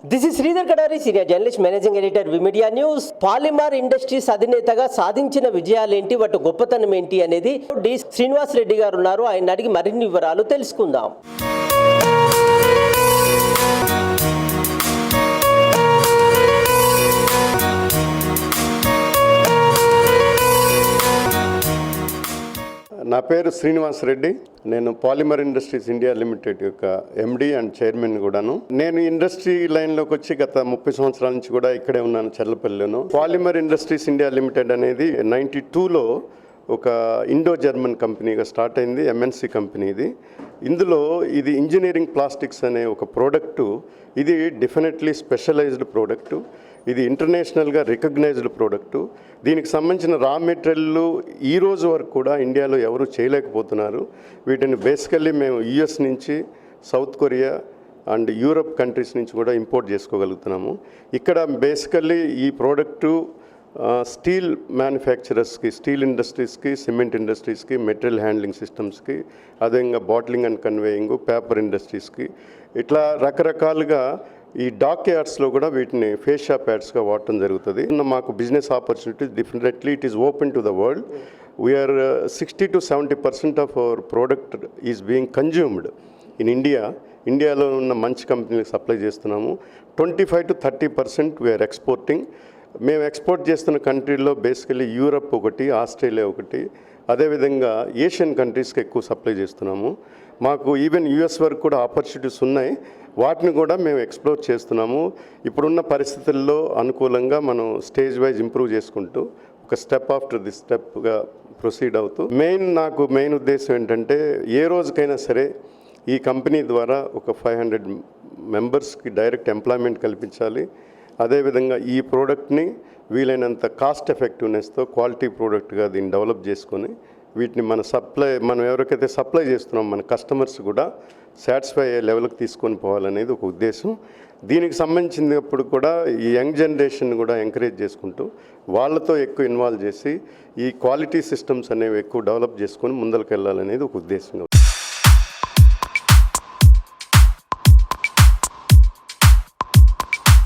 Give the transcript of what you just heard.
This is Sridhar Kadari, senior journalist, managing editor, Vmedia news. Polymer industries అధినేతగా సాధించిన విజయాలేంటి, వాటి గొప్పతనం ఏంటి అనేది డి శ్రీనివాస్ రెడ్డి గారు ఉన్నారు. ఆయన అడిగి మరిన్ని వివరాలు తెలుసుకుందాం. నా పేరు శ్రీనివాస్ రెడ్డి. నేను పాలిమర్ ఇండస్ట్రీస్ ఇండియా లిమిటెడ్ యొక్క ఎండి అండ్ చైర్మన్ కూడాను. నేను ఇండస్ట్రీ లైన్లోకి వచ్చి గత 30 సంవత్సరాల నుంచి కూడా ఇక్కడే ఉన్నాను, చర్లపల్లిలోను. పాలిమర్ ఇండస్ట్రీస్ ఇండియా లిమిటెడ్ అనేది 92లో ఒక ఇండో జర్మన్ కంపెనీగా స్టార్ట్ అయింది, ఎంఎన్సి కంపెనీ ఇది. ఇందులో ఇది ఇంజనీరింగ్ ప్లాస్టిక్స్ అనే ఒక ప్రోడక్టు. ఇది డెఫినెట్లీ స్పెషలైజ్డ్ ప్రోడక్టు. ఇది ఇంటర్నేషనల్గా రికగ్నైజ్డ్ ప్రోడక్టు. దీనికి సంబంధించిన రా మెటీరియల్ ఈ రోజు వరకు కూడా ఇండియాలో ఎవరు చేయలేకపోతున్నారు. వీటిని బేసికల్లీ మేము యుఎస్ నుంచి, South Korea and Europe countries నుంచి కూడా ఇంపోర్ట్ చేసుకోగలుగుతున్నాము. ఇక్కడ బేసికల్లీ ఈ ప్రోడక్టు స్టీల్ మ్యానుఫ్యాక్చరర్స్కి, స్టీల్ ఇండస్ట్రీస్కి, సిమెంట్ ఇండస్ట్రీస్కి, మెటీరియల్ హ్యాండ్లింగ్ సిస్టమ్స్కి, అదేవిధంగా బాటిలింగ్ అండ్ కన్వేయింగ్, పేపర్ ఇండస్ట్రీస్కి, ఇట్లా రకరకాలుగా ఈ డాక్ యార్డ్స్లో కూడా వీటిని ఫేస్ షాప్ యార్డ్స్గా వాడటం జరుగుతుంది. మాకు business opportunities definitely it is open to the world. We are 60 to 70% of our product is being consumed in India. ఇండియాలో ఉన్న మంచి కంపెనీలకు సప్లై చేస్తున్నాము. 25 to 30% వీఆర్ ఎక్స్పోర్టింగ్. మేము ఎక్స్పోర్ట్ చేస్తున్న కంట్రీల్లో బేసికలీ యూరప్ ఒకటి, ఆస్ట్రేలియా ఒకటి, అదేవిధంగా ఏషియన్ కంట్రీస్కి ఎక్కువ సప్లై చేస్తున్నాము. మాకు ఈవెన్ యూఎస్ వరకు కూడా ఆపర్చునిటీస్ ఉన్నాయి. వాటిని కూడా మేము ఎక్స్ప్లోర్ చేస్తున్నాము. ఇప్పుడున్న పరిస్థితుల్లో అనుకూలంగా మనం స్టేజ్ వైజ్ ఇంప్రూవ్ చేసుకుంటూ ఒక స్టెప్ ఆఫ్టర్ ది స్టెప్గా ప్రొసీడ్ అవుతూ నాకు మెయిన్ ఉద్దేశం ఏంటంటే, ఏ రోజుకైనా సరే ఈ కంపెనీ ద్వారా ఒక 500 మెంబర్స్కి డైరెక్ట్ ఎంప్లాయ్మెంట్ కల్పించాలి. అదేవిధంగా ఈ ప్రోడక్ట్ని వీలైనంత కాస్ట్ ఎఫెక్టివ్నెస్తో క్వాలిటీ ప్రోడక్ట్గా దీన్ని డెవలప్ చేసుకొని వీటిని మనం ఎవరికైతే సప్లై చేస్తున్నాం మన కస్టమర్స్ కూడా సాటిస్ఫై అయ్యే లెవెల్కి తీసుకొని పోవాలనేది ఒక ఉద్దేశం. దీనికి సంబంధించినప్పుడు కూడా ఈ యంగ్ జనరేషన్ కూడా ఎంకరేజ్ చేసుకుంటూ వాళ్ళతో ఎక్కువ ఇన్వాల్వ్ చేసి ఈ క్వాలిటీ సిస్టమ్స్ అనేవి ఎక్కువ డెవలప్ చేసుకొని ముందరికి వెళ్ళాలనేది ఒక ఉద్దేశంగా.